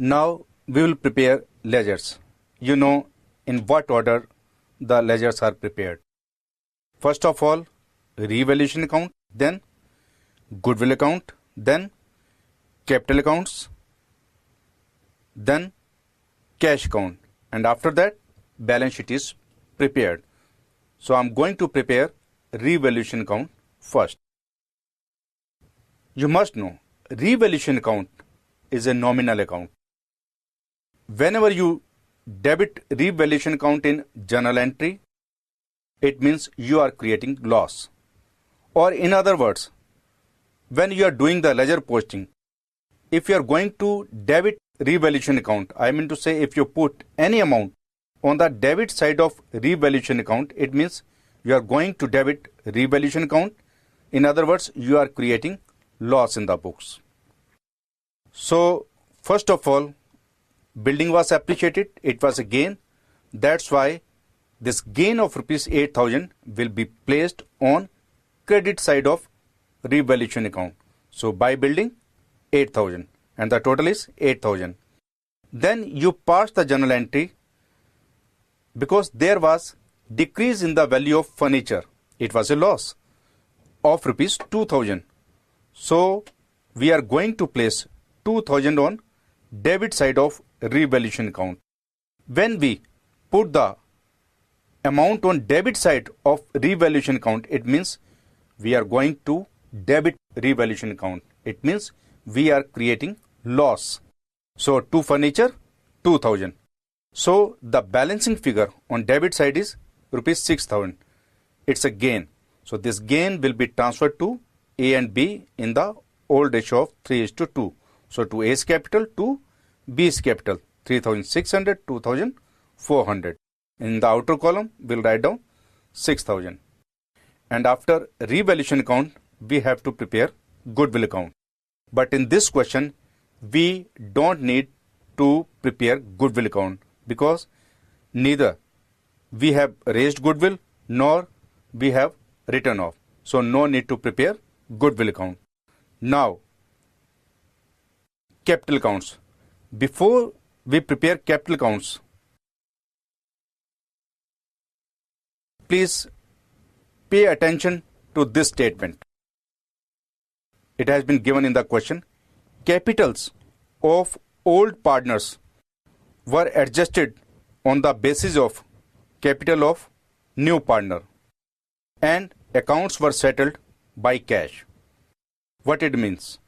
Now we will prepare ledgers. You know in what order the ledgers are prepared. First of all, revaluation account, then goodwill account, then capital accounts, then cash account, and after that balance sheet is prepared. So I am going to prepare revaluation account first. You must know revaluation account is a nominal account. Whenever you debit revaluation account in journal entry, it means you are creating loss. Or in other words, when you are doing the ledger posting, if you are going to debit revaluation account, I mean to say if you put any amount on the debit side of revaluation account, it means you are going to debit revaluation account. In other words, you are creating loss in the books. So first of all, building was appreciated, it was a gain. That's why this gain of rupees 8,000 will be placed on credit side of revaluation account. So by building 8,000 and the total is 8,000. Then you pass the journal entry because there was decrease in the value of furniture. It was a loss of rupees 2,000. So we are going to place 2,000 on debit side of revaluation account. When we put the amount on debit side of revaluation account, it means we are going to debit revaluation account. It means we are creating loss. So to furniture 2,000. So the balancing figure on debit side is rupees 6,000. It's a gain. So this gain will be transferred to A and B in the old ratio of 3:2. So to A's capital to B's capital, 3,600, 2,400. In the outer column, we'll write down 6,000. And after revaluation account, we have to prepare goodwill account. But in this question, we don't need to prepare goodwill account because neither we have raised goodwill nor we have written off. So no need to prepare goodwill account. Now, capital accounts. Before we prepare capital accounts, please pay attention to this statement. It has been given in the question. Capitals of old partners were adjusted on the basis of capital of new partner and accounts were settled by cash. What it means?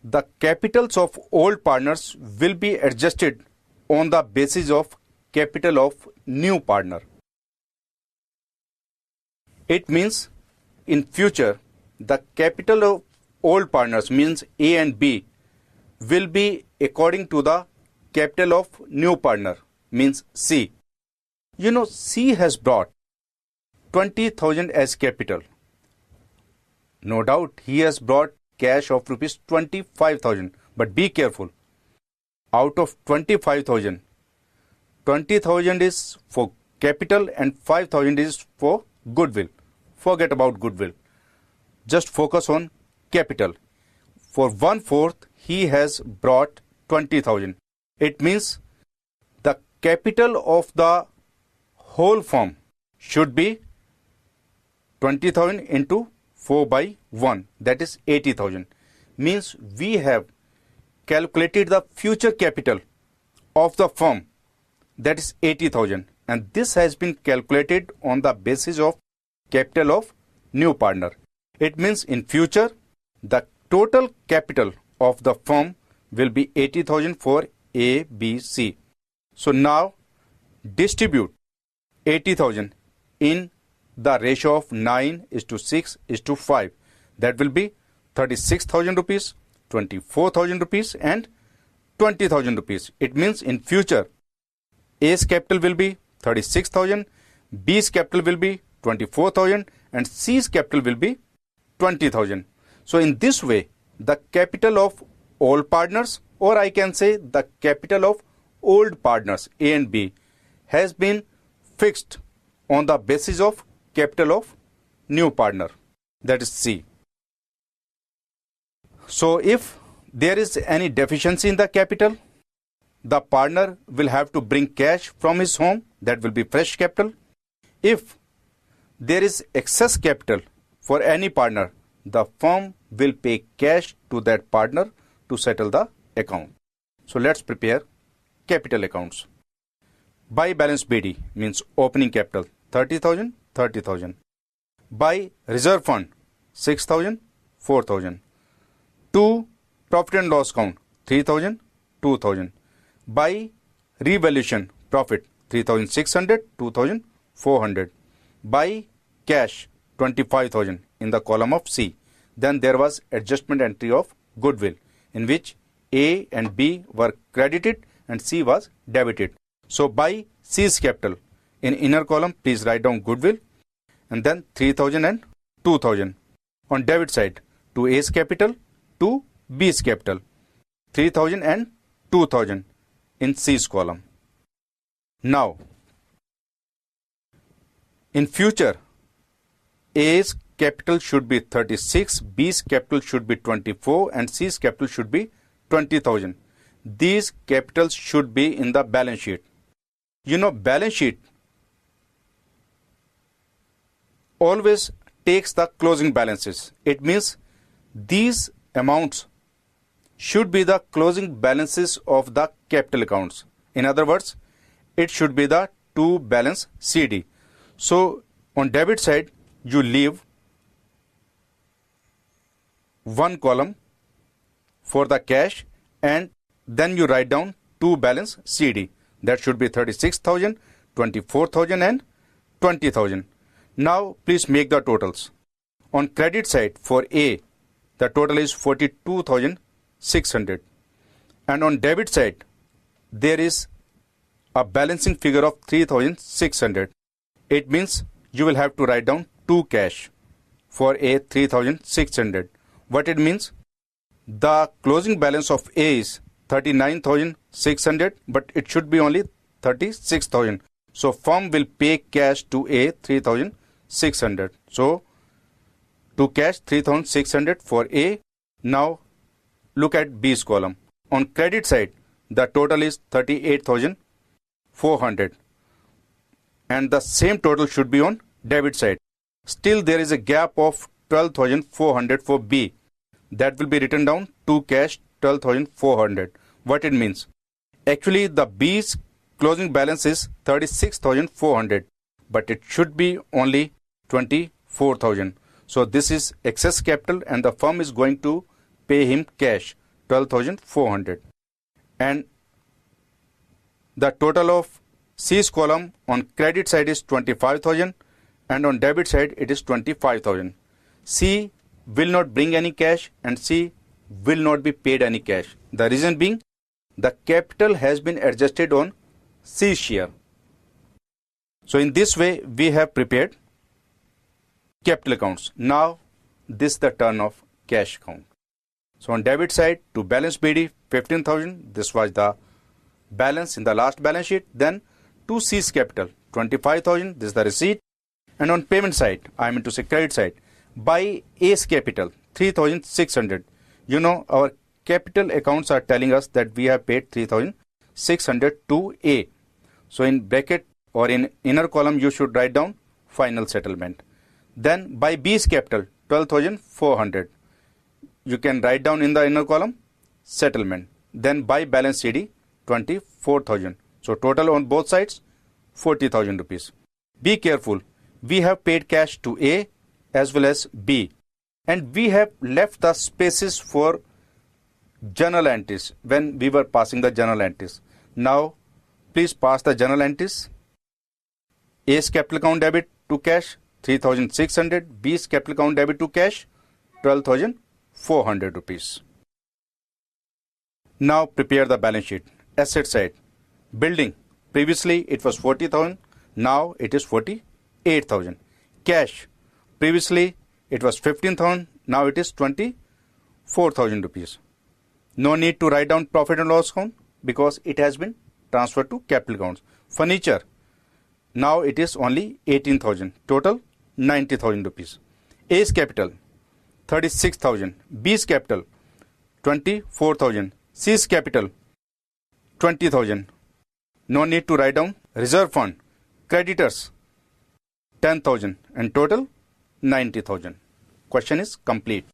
The capitals of old partners will be adjusted on the basis of capital of new partner. It means in future the capital of old partners means A and B will be according to the capital of new partner means C. You know C has brought 20,000 as capital. No doubt he has brought cash of rupees 25,000, but be careful. Out of 25,000, 20,000 is for capital and 5,000 is for goodwill. Forget about goodwill. Just focus on capital. For 1/4, he has brought 20,000. It means the capital of the whole firm should be 20,000 into 4/1, that is 80,000. Means we have calculated the future capital of the firm, that is 80,000, and this has been calculated on the basis of capital of new partner. It means in future the total capital of the firm will be 80,000 for A, B, C. So now distribute 80,000 in the ratio of 9:6:5. That will be 36,000 rupees, 24,000 rupees and 20,000 rupees. It means in future A's capital will be 36,000, B's capital will be 24,000 and C's capital will be 20,000. So in this way the capital of all partners, or I can say the capital of old partners A and B, has been fixed on the basis of capital of new partner, that is C. So if there is any deficiency in the capital, the partner will have to bring cash from his home, that will be fresh capital. If there is excess capital for any partner, the firm will pay cash to that partner to settle the account. So let's prepare capital accounts. By balance BD means opening capital 30,000, 30,000. By reserve fund 6,000, 4,000. To profit and loss account 3,000, 2,000. By revaluation profit 3,600, 2,400. By cash 25,000 in the column of C. Then there was adjustment entry of goodwill in which A and B were credited and C was debited. So by C's capital in inner column, please write down goodwill and then 3,000 and 2,000. On debit side, to A's capital, to B's capital, 3,000 and 2,000 in C's column. Now, in future, A's capital should be 36, B's capital should be 24 and C's capital should be 20,000. These capitals should be in the balance sheet. You know, balance sheet always takes the closing balances. It means these amounts should be the closing balances of the capital accounts. In other words, it should be the to balance CD. So on debit side, you leave one column for the cash and then you write down to balance CD. That should be 36,000, 24,000 and 20,000. Now please make the totals. On credit side for A, the total is 42,600. And on debit side, there is a balancing figure of 3,600. It means you will have to write down to cash for A 3,600. What it means? The closing balance of A is 39,600, but it should be only 36,000. So firm will pay cash to A 3,600. So to cash 3,600 for A. Now look at B's column. On credit side, the total is 38,400. And the same total should be on debit side. Still there is a gap of 12,400 for B. That will be written down to cash 12,400. What it means? Actually, the B's closing balance is 36,400, but it should be only 24,000. So this is excess capital and the firm is going to pay him cash 12,400. And the total of C's column on credit side is 25,000 and on debit side it is 25,000. C will not bring any cash and C will not be paid any cash. The reason being, the capital has been adjusted on C's share. So in this way, we have prepared capital accounts. Now, this is the turn of cash account. So on debit side, to balance BD, 15,000. This was the balance in the last balance sheet. Then to C's capital, 25,000. This is the receipt. And on payment side, I mean to say credit side, by A's capital, 3,600. You know, our capital accounts are telling us that we have paid 3,600 to A. So in bracket or in inner column, you should write down final settlement. Then by B's capital, 12,400. You can write down in the inner column settlement. Then by balance CD, 24,000. So total on both sides, 40,000 rupees. Be careful. We have paid cash to A as well as B. And we have left the spaces for journal entries when we were passing the journal entries. Now, please pass the journal entries. A's capital account debit to cash, 3,600. B's capital account debit to cash, 12,400 rupees. Now, prepare the balance sheet. Asset side. Building. Previously, it was 40,000. Now, it is 48,000. Cash. Previously, it was 15,000. Now, it is 24,000 rupees. No need to write down profit and loss account because it has been transferred to capital accounts. Furniture. Now, it is only 18,000. Total, 90,000 rupees. A's capital, 36,000. B's capital, 24,000. Seize capital 20,000. No need to write down. Reserve fund, creditors 10,000 and total 90,000. Question is complete.